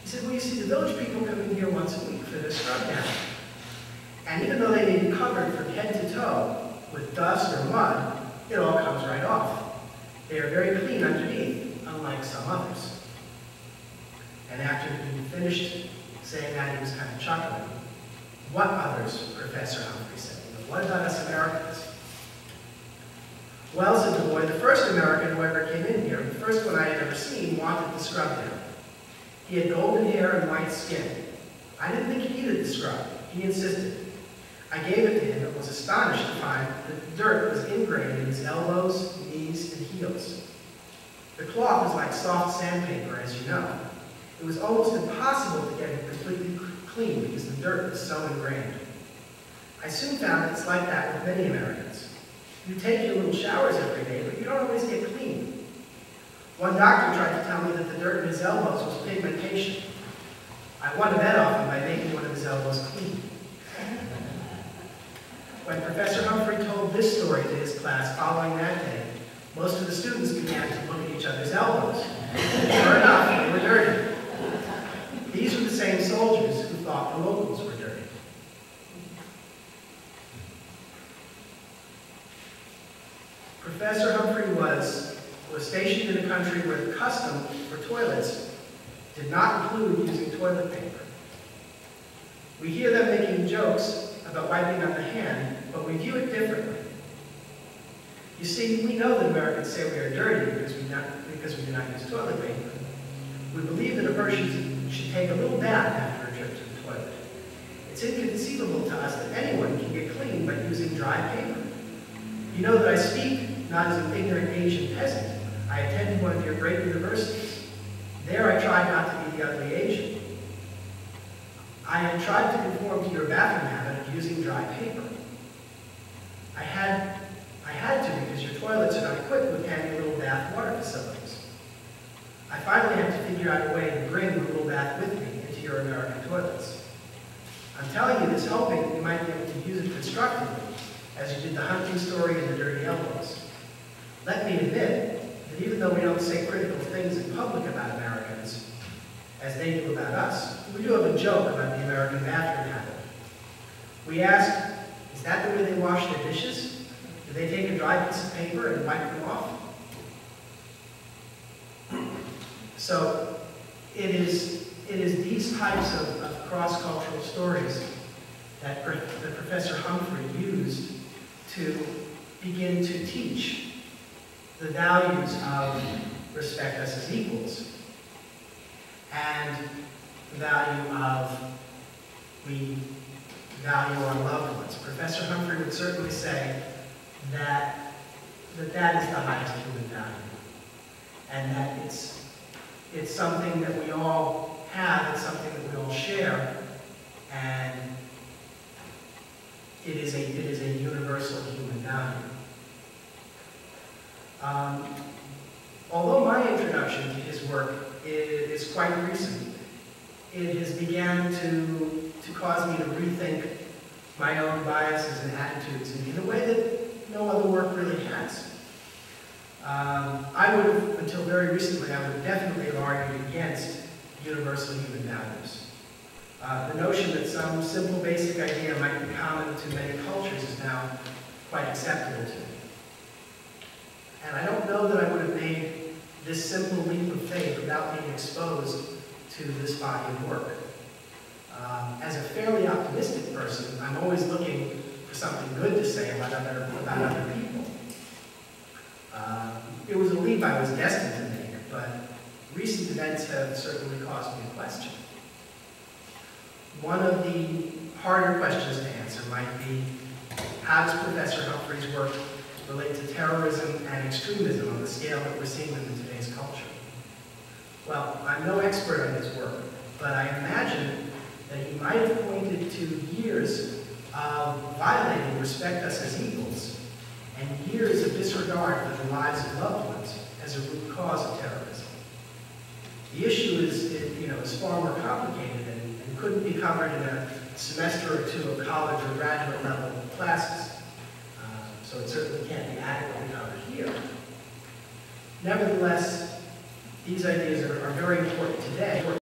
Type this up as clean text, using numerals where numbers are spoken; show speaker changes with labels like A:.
A: He said, well, you see, the village people come in here once a week for their scrub down. And even though they may be covered from head to toe with dust or mud, it all comes right off. They are very clean underneath, unlike some others. And after he finished saying that, he was kind of chuckling. What others, Professor Humphrey said. What about us Americans? Well, said the boy, the first American who ever came in here, the first one I had ever seen, wanted the scrub down. He had golden hair and white skin. I didn't think he needed the scrub. He insisted. I gave it to him and was astonished to find that the dirt was ingrained in his elbows, knees, and heels. The cloth was like soft sandpaper, as you know. It was almost impossible to get it completely clean because the dirt was so ingrained. I soon found that it's like that with many Americans. You take your little showers every day, but you don't always get clean. One doctor tried to tell me that the dirt in his elbows was pigmentation. I won a bet off him by making one of his elbows clean. When Professor Humphrey told this story to his class following that day, most of the students began to look at each other's elbows. Sure enough, they were dirty. These were the same soldiers who thought the locals were dirty. Professor Humphrey was stationed in a country where the custom for toilets did not include using toilet paper. We hear them making jokes about wiping on the hand, but we view it differently. You see, we know that Americans say we are dirty because we do not use toilet paper. We believe that a person should take a little bath after a trip to the toilet. It's inconceivable to us that anyone can get clean by using dry paper. You know that I speak not as an ignorant Asian peasant. I attended one of your great universities. There I tried not to be the ugly Asian. I had tried to conform to your bathroom habit of using dry paper. I had to because your toilets are not equipped with handy little bath water facilities. I finally had to figure out a way to bring the little bath with me into your American toilets. I'm telling you this hoping you might be able to use it constructively, as you did the hunting story and the dirty elbows. Let me admit that even though we don't say critical things in public about Americans, as they do about us, we do have a joke about the American bathroom habit. We ask, is that the way they wash their dishes? Do they take a dry piece of paper and wipe them off? So it is these types of cross-cultural stories that Professor Humphrey used to begin to teach the values of respect us as equals and the value of we value our loved ones. Professor Humphrey would certainly say that is the highest human value, and that it's something that we all have, it's something that we all share, and it is a universal human value. Although my introduction to his work is quite recent, it has began to cause me to rethink my own biases and attitudes in a way that no other work really has. I would have, until very recently, I would definitely have argued against universal human values. The notion that some simple basic idea might be common to many cultures is now quite acceptable to me. And I don't know that I would have made this simple leap of faith without being exposed to this body of work. As a fairly optimistic person, I'm always looking for something good to say about other people. It was a leap I was destined to make, but recent events have certainly caused me to question. One of the harder questions to answer might be, how does Professor Humphrey's work relate to terrorism and extremism on the scale that we're seeing them in today's culture? Well, I'm no expert on his work, but I imagine that he might have pointed to years of violating respect us as equals and years of disregard for the lives of loved ones as a root cause of terrorism. The issue is far more complicated and couldn't be covered in a semester or two of college or graduate level classes. So it certainly can't be adequately covered here. Nevertheless, these ideas are very important today.